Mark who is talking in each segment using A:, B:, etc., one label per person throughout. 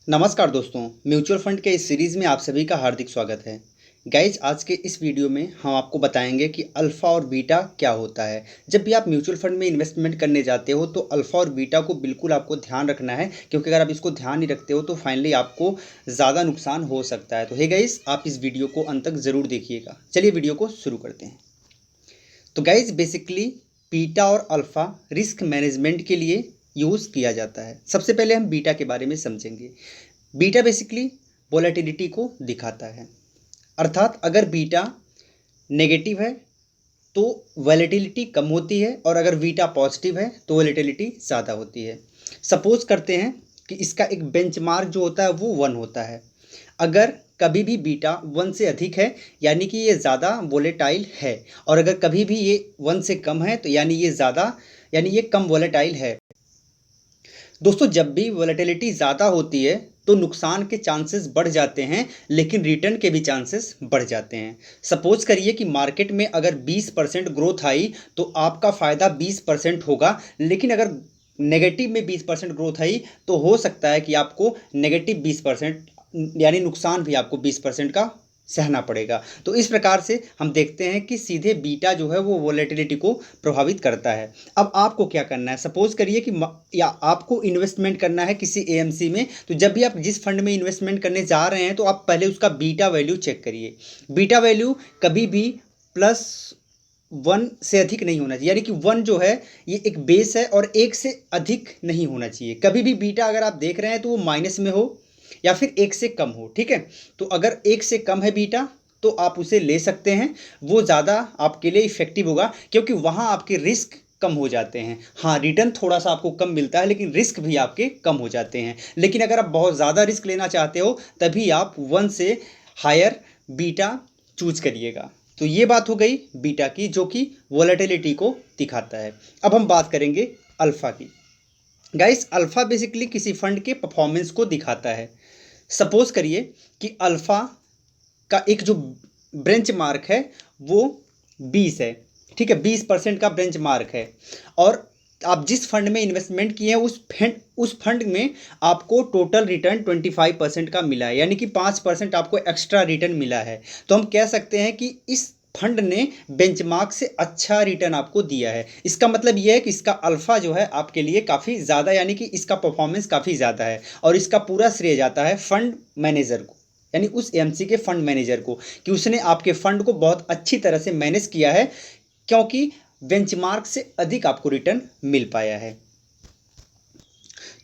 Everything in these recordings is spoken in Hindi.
A: नमस्कार दोस्तों, म्यूचुअल फंड के इस सीरीज़ में आप सभी का हार्दिक स्वागत है। गाइज, आज के इस वीडियो में हम आपको बताएंगे कि अल्फ़ा और बीटा क्या होता है। जब भी आप म्यूचुअल फंड में इन्वेस्टमेंट करने जाते हो तो अल्फ़ा और बीटा को बिल्कुल आपको ध्यान रखना है, क्योंकि अगर आप इसको ध्यान नहीं रखते हो तो फाइनली आपको ज़्यादा नुकसान हो सकता है। तो हे गाइज, आप इस वीडियो को अंत तक ज़रूर देखिएगा। चलिए वीडियो को शुरू करते हैं। तो गाइज, बेसिकली बीटा और अल्फ़ा रिस्क मैनेजमेंट के लिए यूज़ किया जाता है। सबसे पहले हम बीटा के बारे में समझेंगे। बीटा बेसिकली वोलेटिलिटी को दिखाता है, अर्थात अगर बीटा नेगेटिव है तो वोलेटिलिटी कम होती है, और अगर बीटा पॉजिटिव है तो वोलेटिलिटी ज़्यादा होती है। सपोज करते हैं कि इसका एक बेंचमार्क जो होता है वो 1 होता है। अगर कभी भी बीटा 1 से अधिक है यानी कि ये ज़्यादा वोलेटाइल है, और अगर कभी भी ये 1 से कम है तो यानी ये कम वोलेटाइल है। दोस्तों, जब भी वोलेटिलिटी ज़्यादा होती है तो नुकसान के चांसेस बढ़ जाते हैं, लेकिन रिटर्न के भी चांसेस बढ़ जाते हैं। सपोज करिए कि मार्केट में अगर 20% ग्रोथ आई तो आपका फ़ायदा 20% होगा, लेकिन अगर नेगेटिव में 20% ग्रोथ आई तो हो सकता है कि आपको नेगेटिव 20% यानी नुकसान भी आपको 20% का सहना पड़ेगा। तो इस प्रकार से हम देखते हैं कि सीधे बीटा जो है वो वोलेटिलिटी को प्रभावित करता है। अब आपको क्या करना है, सपोज करिए कि या आपको इन्वेस्टमेंट करना है किसी एएमसी में। तो जब भी आप जिस फंड में इन्वेस्टमेंट करने जा रहे हैं तो आप पहले उसका बीटा वैल्यू चेक करिए। बीटा वैल्यू कभी भी +1 से अधिक नहीं होना चाहिए, यानी कि 1 जो है ये एक बेस है और 1 से अधिक नहीं होना चाहिए। कभी भी बीटा अगर आप देख रहे हैं तो वो माइनस में हो या फिर 1 से कम हो, ठीक है। तो अगर 1 से कम है बीटा तो आप उसे ले सकते हैं, वो ज़्यादा आपके लिए इफेक्टिव होगा, क्योंकि वहाँ आपके रिस्क कम हो जाते हैं। हाँ, रिटर्न थोड़ा सा आपको कम मिलता है, लेकिन रिस्क भी आपके कम हो जाते हैं। लेकिन अगर आप बहुत ज़्यादा रिस्क लेना चाहते हो तभी आप 1 से हायर बीटा चूज करिएगा। तो ये बात हो गई बीटा की, जो कि वोलेटिलिटी को दिखाता है। अब हम बात करेंगे अल्फ़ा की। गाइस, अल्फ़ा बेसिकली किसी फंड के परफॉर्मेंस को दिखाता है। सपोज करिए कि अल्फ़ा का एक जो बेंच मार्क है वो 20 है, ठीक है। 20% का बेंच मार्क है, और आप जिस फंड में इन्वेस्टमेंट किए हैं उस फंड में आपको टोटल रिटर्न 25% का मिला है, यानी कि 5% आपको एक्स्ट्रा रिटर्न मिला है। तो हम कह सकते हैं कि इस फंड ने बेंचमार्क से अच्छा रिटर्न आपको दिया है। इसका मतलब यह है कि इसका अल्फ़ा जो है आपके लिए काफ़ी ज़्यादा, यानी कि इसका परफॉर्मेंस काफ़ी ज़्यादा है, और इसका पूरा श्रेय जाता है फंड मैनेजर को, यानी उस एएमसी के फंड मैनेजर को, कि उसने आपके फंड को बहुत अच्छी तरह से मैनेज किया है, क्योंकि बेंचमार्क से अधिक आपको रिटर्न मिल पाया है।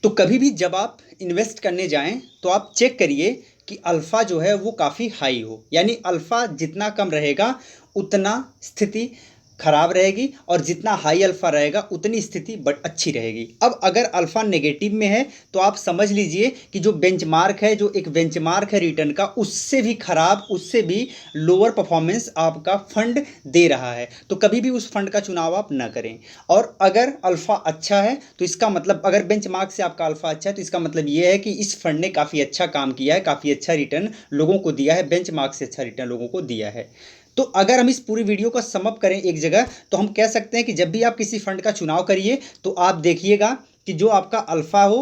A: तो कभी भी जब आप इन्वेस्ट करने जाएं तो आप चेक करिए कि अल्फ़ा जो है वो काफ़ी हाई हो, यानी अल्फ़ा जितना कम रहेगा उतना स्थिति खराब रहेगी, और जितना हाई अल्फ़ा रहेगा उतनी स्थिति अच्छी रहेगी। अब अगर अल्फ़ा नेगेटिव में है तो आप समझ लीजिए कि जो बेंचमार्क है, जो एक बेंचमार्क है रिटर्न का, उससे भी खराब, उससे भी लोअर परफॉर्मेंस आपका फंड दे रहा है। तो कभी भी उस फंड का चुनाव आप ना करें। और अगर अल्फ़ा अच्छा है तो इसका मतलब, अगर बेंचमार्क से आपका अल्फ़ा अच्छा है तो इसका मतलब ये है कि इस फंड ने काफ़ी अच्छा काम किया है, काफ़ी अच्छा रिटर्न लोगों को दिया है, बेंचमार्क से अच्छा रिटर्न लोगों को दिया है। तो अगर हम इस पूरी वीडियो को समअप करें एक जगह, तो हम कह सकते हैं कि जब भी आप किसी फंड का चुनाव करिए तो आप देखिएगा कि जो आपका अल्फ़ा हो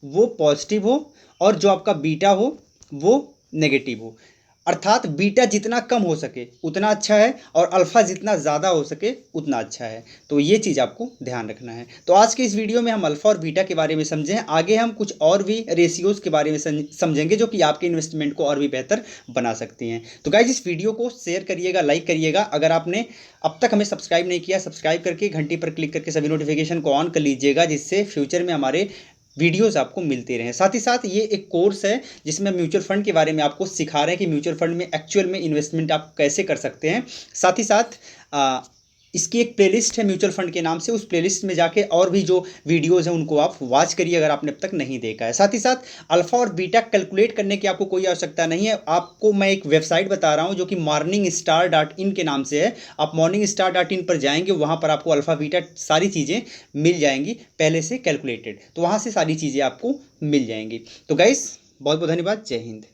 A: वो पॉजिटिव हो, और जो आपका बीटा हो वो नेगेटिव हो। अर्थात बीटा जितना कम हो सके उतना अच्छा है, और अल्फ़ा जितना ज़्यादा हो सके उतना अच्छा है। तो ये चीज़ आपको ध्यान रखना है। तो आज के इस वीडियो में हम अल्फ़ा और बीटा के बारे में समझे हैं। आगे हम कुछ और भी रेशियोज़ के बारे में समझेंगे, जो कि आपके इन्वेस्टमेंट को और भी बेहतर बना सकती हैं। तो गाइज, इस वीडियो को शेयर करिएगा, लाइक करिएगा। अगर आपने अब तक हमें सब्सक्राइब नहीं किया, सब्सक्राइब करके घंटी पर क्लिक करके सभी नोटिफिकेशन को ऑन कर लीजिएगा, जिससे फ्यूचर में हमारे वीडियोस आपको मिलते रहें। साथ ही साथ ये एक कोर्स है जिसमें म्यूचुअल फंड के बारे में आपको सिखा रहे हैं कि म्यूचुअल फंड में एक्चुअल में इन्वेस्टमेंट आप कैसे कर सकते हैं। साथ ही साथ इसकी एक प्लेलिस्ट है म्यूचुअल फंड के नाम से, उस प्लेलिस्ट में जाके और भी जो वीडियोज़ हैं उनको आप वॉच करिए अगर आपने अब तक नहीं देखा है। साथ ही साथ अल्फ़ा और बीटा कैलकुलेट करने की आपको कोई आवश्यकता नहीं है। आपको मैं एक वेबसाइट बता रहा हूँ जो कि morningstar.in के नाम से है। आप morningstar.in पर जाएंगे, वहाँ पर आपको अल्फ़ा बीटा सारी चीज़ें मिल जाएंगी पहले से कैलकुलेटेड, तो वहाँ से सारी चीज़ें आपको मिल जाएंगी। तो गाइस, बहुत बहुत धन्यवाद। जय हिंद।